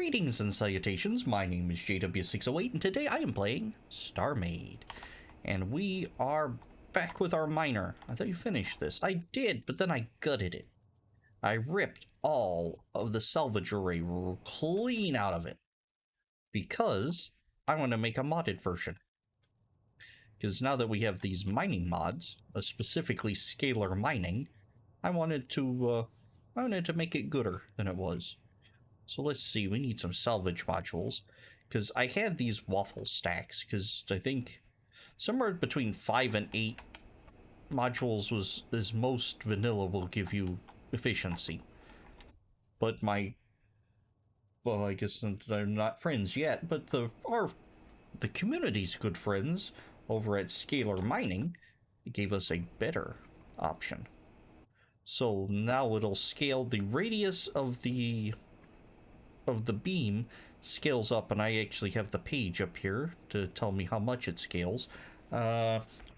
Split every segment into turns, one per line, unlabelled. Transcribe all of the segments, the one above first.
Greetings and salutations, my name is JW608 and today I am playing StarMade. And we are back with our miner. I thought you finished this. I did, but then I gutted it. I ripped all of the salvage array clean out of it. Because I want to make a modded version. Because now that we have these mining mods, specifically Scalarmining, I wanted to make it gooder than it was. So let's see, we need some salvage modules, because I had these waffle stacks, because I think somewhere between 5 and 8 modules is most vanilla will give you efficiency. But well, I guess they're not friends yet, but the community's good friends over at Scalarmining gave us a better option. So now it'll scale the radius of the beam scales up, and I actually have the page up here to tell me how much it scales.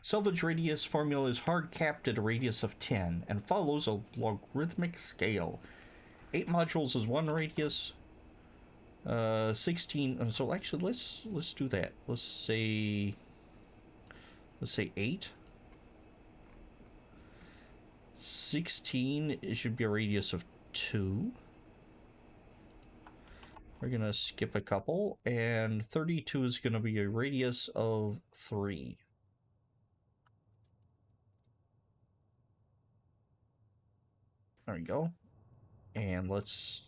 Salvage radius formula is hard capped at a radius of 10 and follows a logarithmic scale. 8 modules is 1 radius. 16. So actually, let's do that. Let's say 8. 16. It should be a radius of 2. We're gonna skip a couple, and 32 is gonna be a radius of 3. There we go. And let's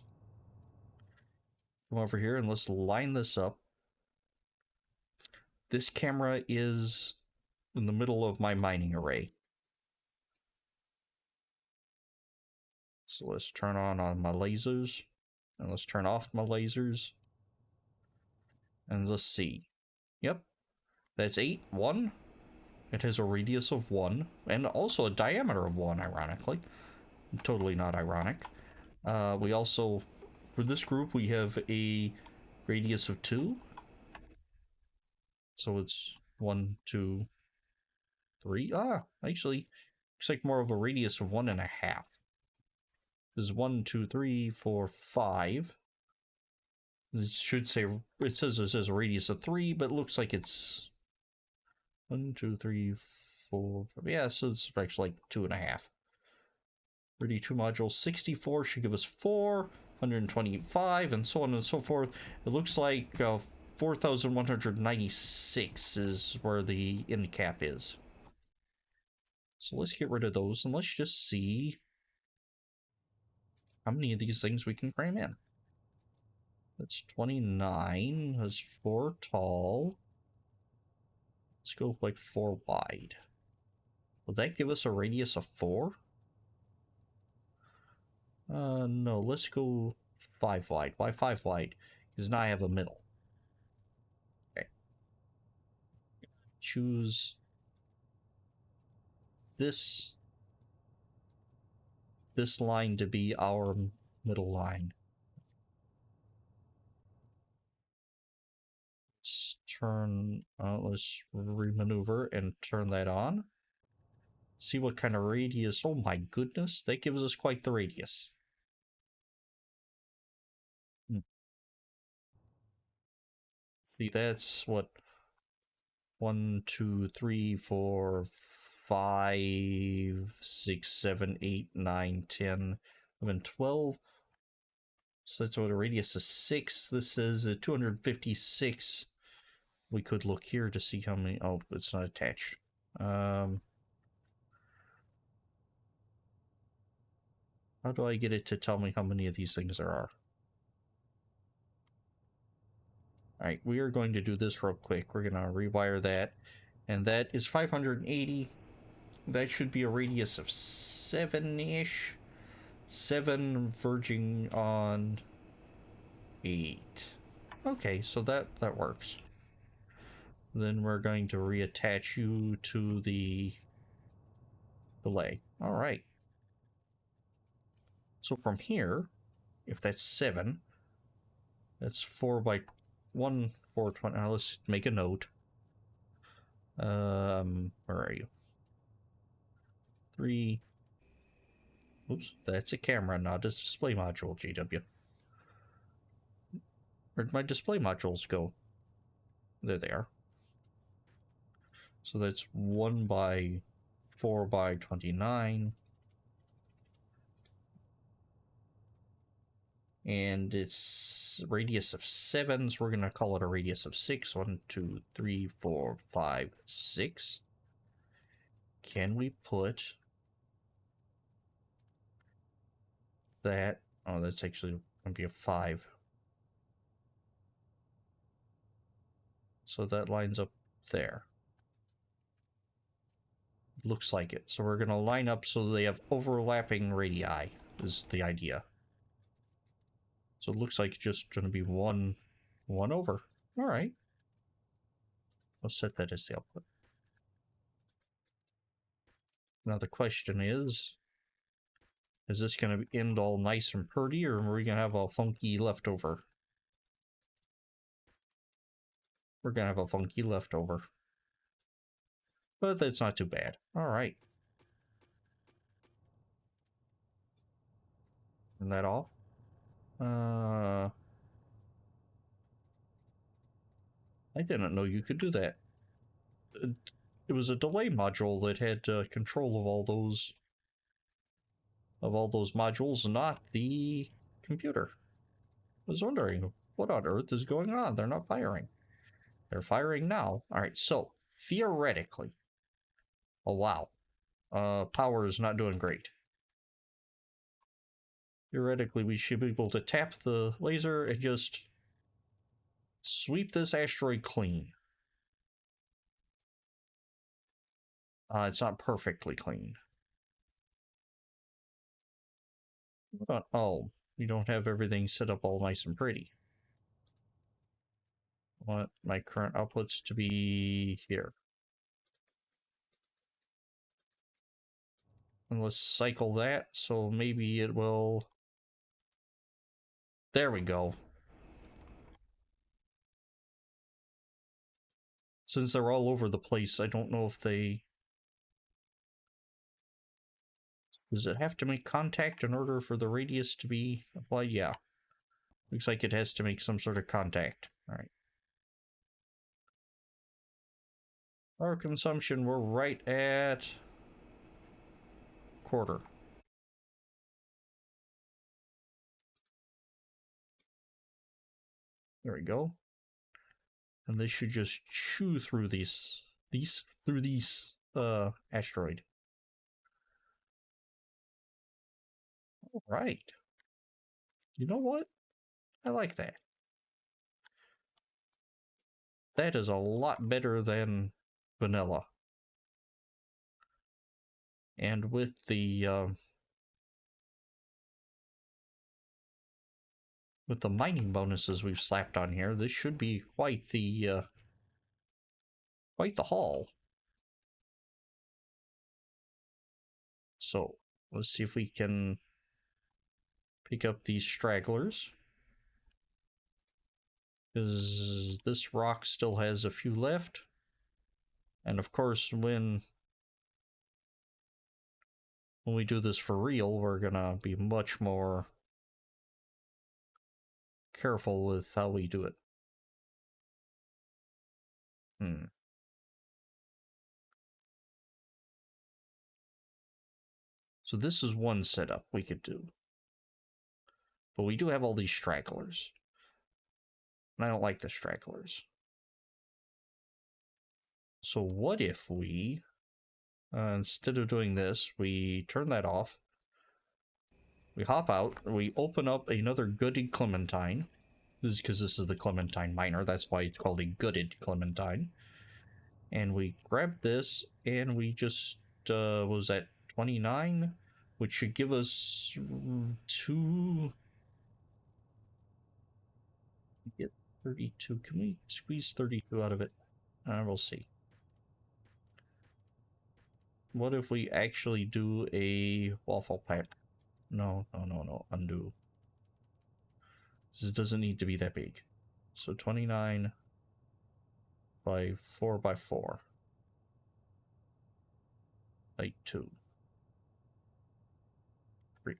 come over here and let's line this up. This camera is in the middle of my mining array. So let's turn on my lasers. And let's turn off my lasers. And let's see. Yep. That's 8. 1. It has a radius of 1. And also a diameter of 1, ironically. Totally not ironic. We also, for this group, we have a radius of 2. So it's 1, 2, 3. Actually, looks like more of a radius of 1.5. This is 1, 2, 3, 4, 5. It should say, it says a radius of 3, but it looks like it's 1, 2, 3, 4, 5. Yeah, so it's actually like 2.5. 32 modules, 64 should give us 4, 125, and so on and so forth. It looks like 4,196 is where the end cap is. So let's get rid of those and let's just see how many of these things we can cram in. That's 29. That's 4 tall. Let's go with like 4 wide. Will that give us a radius of 4? No, let's go 5 wide. Why 5 wide? Because now I have a middle. Okay. Choose this line to be our middle line. Let's remaneuver and turn that on. See what kind of radius. Oh my goodness, that gives us quite the radius. See, that's what 1, 2, 3, 4, 5, 6, 7, 8, 9, 10, 11, 12. So that's what a radius is 6. This is a 256. We could look here to see how many. Oh, it's not attached. How do I get it to tell me how many of these things there are? Alright, we are going to do this real quick. We're going to rewire that. And that is 580. That should be a radius of 7-ish. 7 verging on 8. Okay, so that works. Then we're going to reattach you to the delay. Alright. So from here, if that's 7, that's 4 by 1, 420. Now let's make a note. Where are you? 3. Oops, that's a camera, not a display module, GW. Where'd my display modules go? There they are. So that's 1 by 4 by 29. And it's radius of 7, so we're going to call it a radius of 6. 1, 2, 3, 4, 5, 6. Can we put that? Oh, that's actually going to be a 5. So that lines up there. Looks like it. So we're going to line up so they have overlapping radii, is the idea. So it looks like it's just going to be one over. All right. I'll set that as the output. Now the question is this going to end all nice and pretty, or are we going to have a funky leftover? We're going to have a funky leftover. But that's not too bad. All right. Turn that off. I didn't know you could do that. It was a delay module that had control of all those modules, not the computer. I was wondering, what on earth is going on? They're not firing. They're firing now. All right, so theoretically, oh wow, power is not doing great. Theoretically, we should be able to tap the laser and just sweep this asteroid clean. It's not perfectly clean. Oh, you don't have everything set up all nice and pretty. I want my current outputs to be here. And let's cycle that, so maybe it will... There we go. Since they're all over the place, I don't know if they... Does it have to make contact in order for the radius to be applied? Yeah. Looks like it has to make some sort of contact. Alright. Our consumption, we're right at... quarter. There we go. And this should just chew through these asteroid. All right. You know what? I like that. That is a lot better than vanilla. And with the mining bonuses we've slapped on here, this should be quite the haul. So let's see if we can pick up these stragglers, because this rock still has a few left. And of course, when we do this for real, we're gonna be much more careful with how we do it. So this is one setup we could do. But we do have all these stragglers. And I don't like the stragglers. So what if we, instead of doing this, we turn that off. We hop out, we open up another gooded Clementine. This is because this is the Clementine Miner, that's why it's called a gooded Clementine. And we grab this, and we just, what was that, 29? Which should give us 2... Get 32. Can we squeeze 32 out of it? We'll see. What if we actually do a waffle pack? No. Undo. This doesn't need to be that big. So 29 by 4 by 4. Like 2. 3.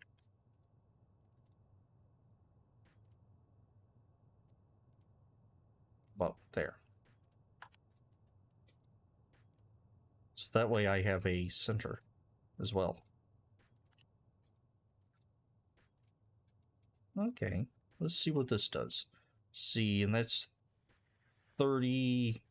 About there. So that way I have a center as well. Okay, let's see what this does. See, and that's 30.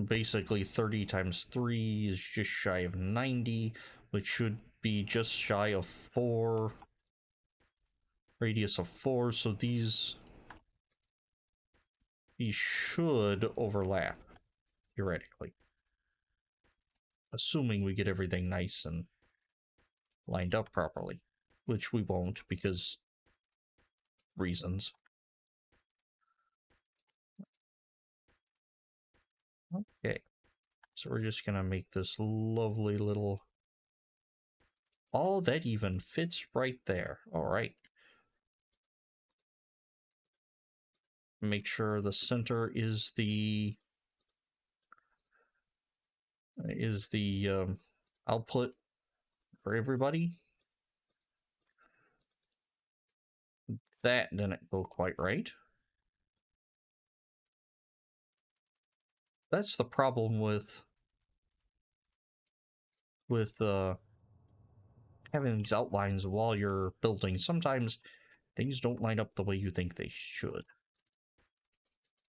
Basically, 30 times 3 is just shy of 90, which should be just shy of 4. Radius of 4, so these should overlap, theoretically. Assuming we get everything nice and lined up properly, which we won't because reasons. Okay, so we're just gonna make this lovely little... Oh, that even fits right there. All right. Make sure the center is the output for everybody. That didn't go quite right. That's the problem with having these outlines while you're building. Sometimes things don't line up the way you think they should.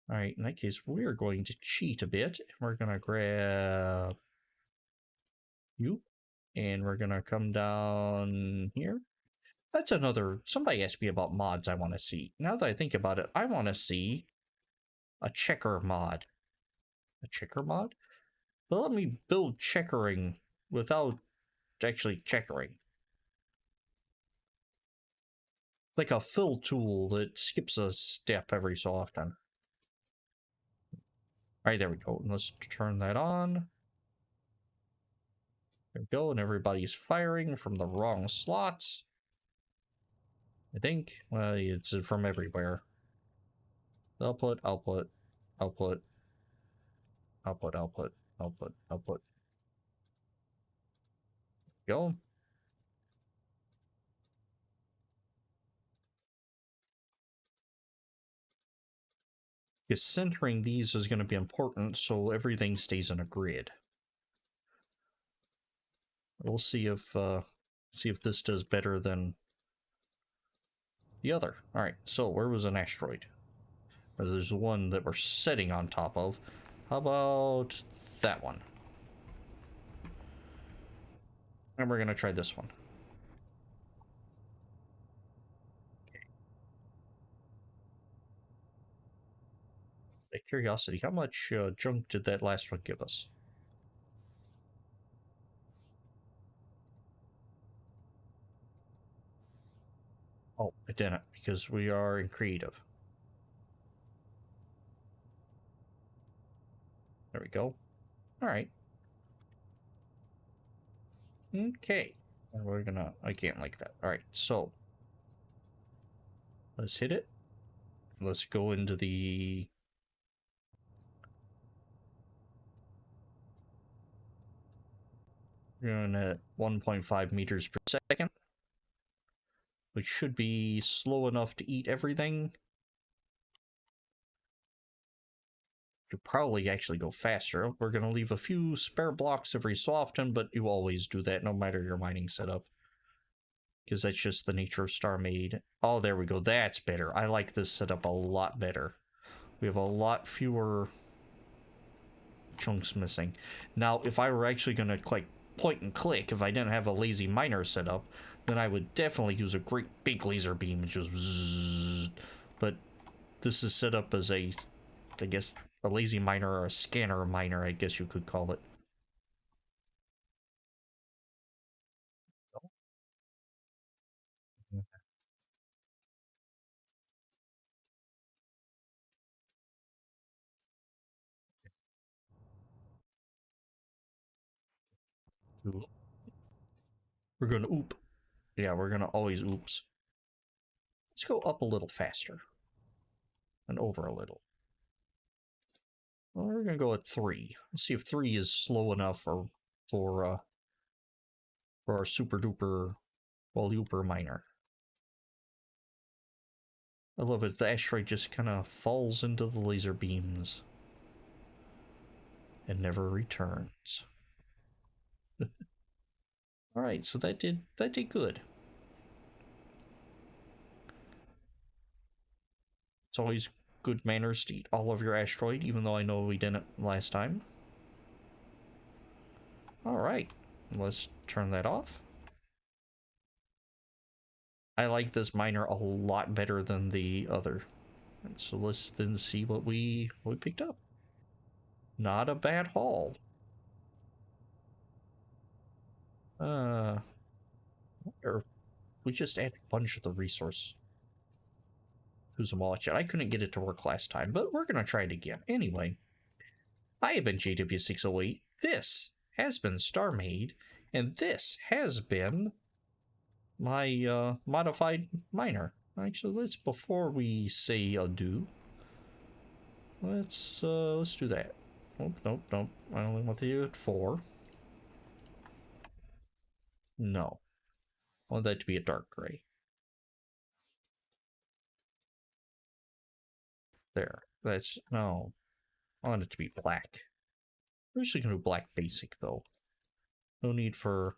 All right, in that case, we're going to cheat a bit. We're going to grab you, and we're going to come down here. That's another... Somebody asked me about mods I want to see. Now that I think about it, I want to see a checker mod. A checker mod? But let me build checkering without actually checkering. Like a fill tool that skips a step every so often. Alright, there we go. Let's turn that on. There we go, and everybody's firing from the wrong slots. I think. Well, it's from everywhere. Output, output, output, output, output, output, output. Go. Because centering these is going to be important, so everything stays in a grid. We'll see if this does better than the other. All right. So where was an asteroid? There's one that we're sitting on top of. How about that one? And we're gonna try this one. By curiosity, how much junk did that last one give us? Oh, it didn't, because we are in creative. There we go. All right. Okay. And we're gonna... I can't like that. All right, so let's hit it. Let's go into the... We're going at 1.5 meters per second, which should be slow enough to eat everything. Could probably actually go faster. We're going to leave a few spare blocks every so often, but you always do that no matter your mining setup. Because that's just the nature of StarMade. Oh, there we go. That's better. I like this setup a lot better. We have a lot fewer chunks missing. Now, if I were actually going to like point and click, if I didn't have a lazy miner setup, then I would definitely use a great big laser beam and just zzz. But this is set up as a, I guess, a lazy miner or a scanner miner, I guess you could call it. We're gonna oop. Yeah, we're gonna always oops. Let's go up a little faster. And over a little. Well, we're gonna go at 3. Let's see if 3 is slow enough for our super duper well duper miner. I love it. The asteroid just kind of falls into the laser beams and never returns. All right, so that did good. It's always good manners to eat all of your asteroid, even though I know we didn't last time. All right, let's turn that off. I like this miner a lot better than the other. So let's then see what we picked up. Not a bad haul. Or we just add a bunch of the resource. Who's a watch? I couldn't get it to work last time, but we're gonna try it again. Anyway, I have been JW608. This has been StarMade, and this has been my modified miner. Actually, let's before we say adieu, let's do that. Nope. I only want to do it 4. No, I want that to be a dark gray. There. That's no. I want it to be black. We're just gonna do black basic though. No need for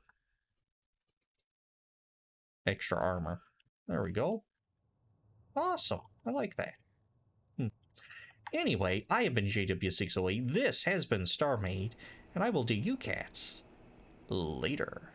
extra armor. There we go. Awesome. I like that. Anyway, I have been JW608. This has been StarMade, and I will do you cats later.